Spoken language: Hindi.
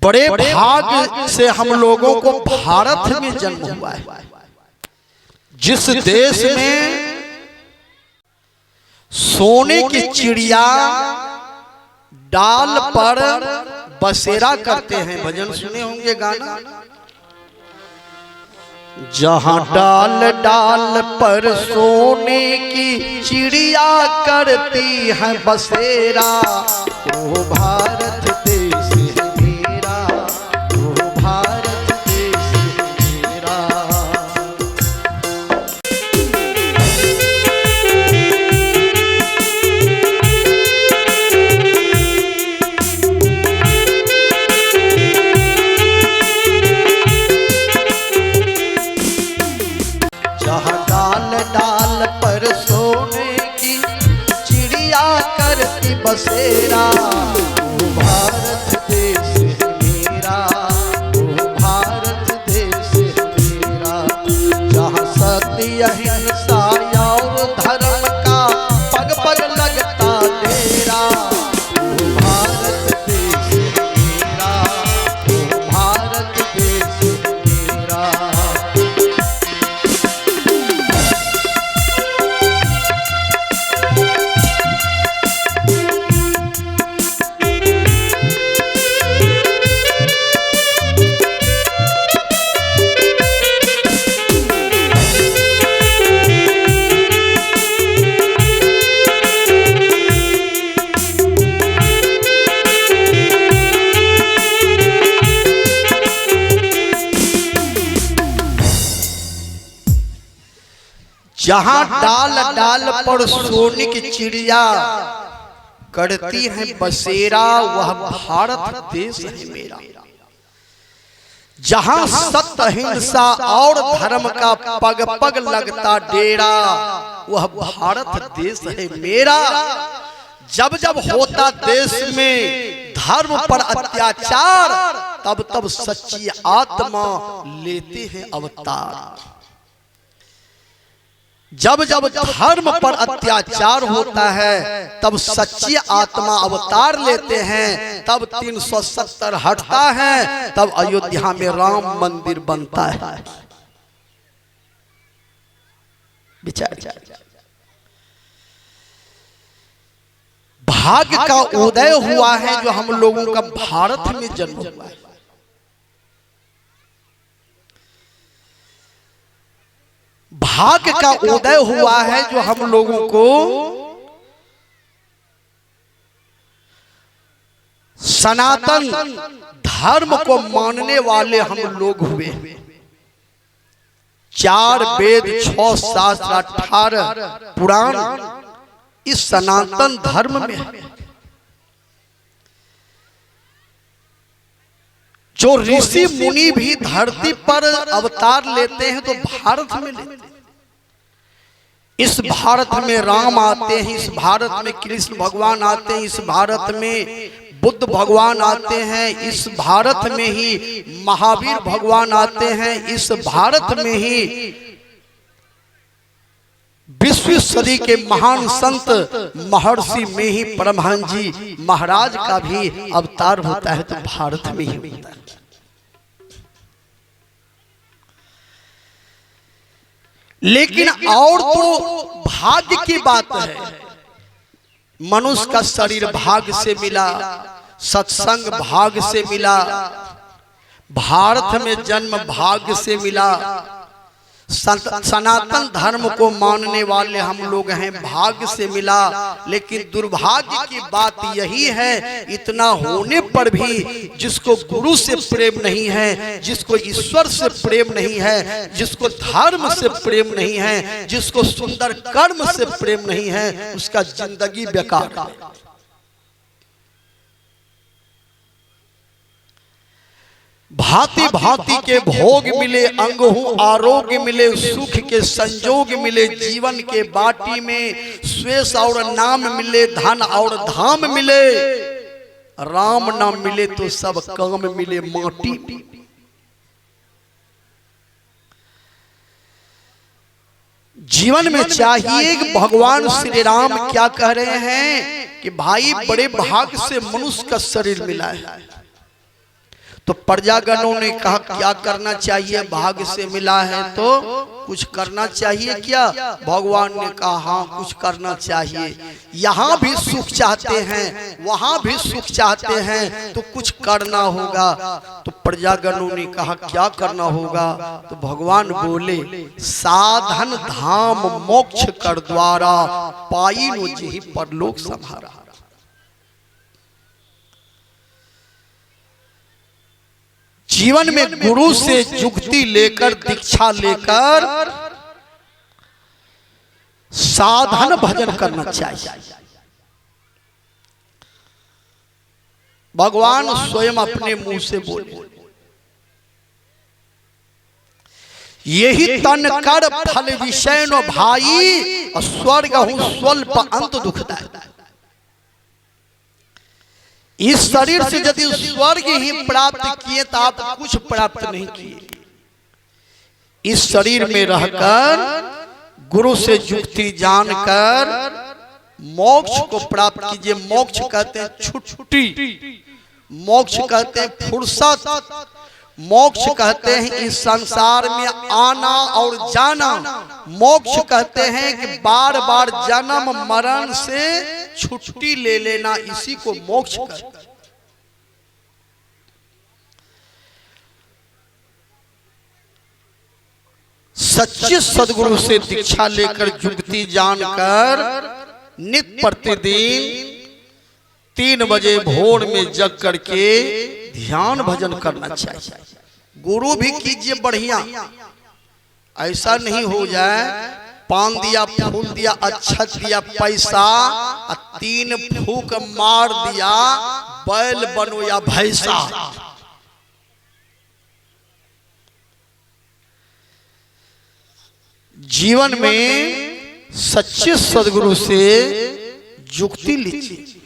बड़े भाग से हम लोगों को भारत में जन्म हुआ है। जिस देश में सोने की चिड़िया डाल पर बसेरा करते हैं, भजन सुने होंगे गाना, जहां डाल डाल पर सोने की चिड़िया करती है बसेरा, वो भारत देश है मेरा, वो भारत देश है मेरा। जहाँ डाल डाल पर सोने की चिड़िया करती बसेरा, वो भारत देश है मेरा, वो भारत देश है मेरा। जहाँ सत्य अहिंसा और धर्म का पग पग लगता डेरा, वो भारत देश है मेरा, वो भारत देश है मेरा। जहां डाल डाल पर सोने की चिड़िया करती है बसेरा, वह भारत देश है मेरा। जहां सत्य अहिंसा और धर्म का पग पग लगता डेरा, वह भारत देश है मेरा। जब जब होता देश में धर्म पर अत्याचार, तब तब सच्ची आत्मा लेते हैं अवतार। जब जब धर्म पर अत्याचार होता है, तब सच्ची आत्मा अवतार लेते हैं, तब 370 हटता है, तब अयोध्या में राम मंदिर बनता है। विचार भाग्य का उदय हुआ है जो हम लोगों का भारत में जन्म हुआ है। भाग्य का उदय हुआ है जो हम लोगों को सनातन धर्म को मानने वाले हम लोग हुए। 4 वेद 6 शास्त्र 18 पुराण इस सनातन धर्म में है। जो ऋषि मुनि भी धरती पर अवतार लेते हैं तो भारत में लेते हैं। इस भारत में राम आते हैं, इस भारत में कृष्ण भगवान आते हैं, इस भारत में बुद्ध भगवान आते हैं, इस भारत में ही महावीर भगवान आते हैं, इस भारत में ही 20वीं सदी के महान संत महर्षि में ही परमहंस जी महाराज का भी अवतार होता है, तो भारत में ही होता है। लेकिन और तो भाग्य की बात है। मनुष्य का शरीर भाग्य से मिला, सत्संग भाग्य से मिला, भारत में जन्म भाग्य से मिला, सनातन धर्म को मानने वाले हम लोग हैं, भाग्य से मिला। लेकिन दुर्भाग्य की बात यही है, इतना होने पर भी जिसको गुरु से प्रेम नहीं है, जिसको ईश्वर से प्रेम नहीं है, जिसको धर्म से प्रेम नहीं है, जिसको सुंदर कर्म से प्रेम नहीं है, उसका जिंदगी बेकार है। भांति भांति के भोग मिले, अंगहु आरोग्य मिले, सुख के संजोग मिले, जीवन के बाटी में स्वेश और नाम मिले, धन और धाम मिले, राम ना मिले तो सब काम मिले माटी। जीवन में चाहिए कि भगवान श्री राम क्या कह रहे हैं कि भाई बड़े भाग से मनुष्य का शरीर मिला है, तो प्रजागणों ने कहा क्या करना चाहिए, भाग्य से मिला है तो कुछ करना चाहिए क्या। भगवान ने कहा हाँ कुछ करना चाहिए, यहाँ भी सुख चाहते हैं वहां भी सुख चाहते हैं तो कुछ करना होगा। तो प्रजागणों ने कहा क्या करना होगा। तो भगवान बोले साधन धाम मोक्ष कर द्वारा पाई नो जी परलोक संहारा। जीवन में गुरु से जुक्ति लेकर दीक्षा लेकर साधन भजन करना चाहिए। भगवान स्वयं अपने मुंह से बोले यही तन कर फल विषय नो भाई स्वर्ग हूं स्वल्प अंत दुखदायी। इस शरीर से यदि स्वर्ग ही प्राप्त किए तो आप कुछ प्राप्त नहीं किए। इस शरीर में रहकर गुरु से युक्ति जानकर मोक्ष को प्राप्त कीजिए। मोक्ष कहते हैं छुट्टी, मोक्ष कहते हैं फुर्सत, मोक्ष कहते हैं इस संसार में आना और जाना। मोक्ष कहते हैं कि बार बार जन्म मरण से छुट्टी ले लेना, इसी को मोक्ष कहते हैं। सच्चे सदगुरु से दीक्षा लेकर युक्ति जानकर नित प्रतिदिन 3 बजे भोर में जग करके ध्यान भजन करना चाहिए। गुरु भी कीजिए बढ़िया, ऐसा नहीं हो जाए पान दिया फूल दिया अच्छत दिया पैसा 3 फूक मार दिया बैल बनो या भैंसा। जीवन में सच्चे सदगुरु से युक्ति लीजिए।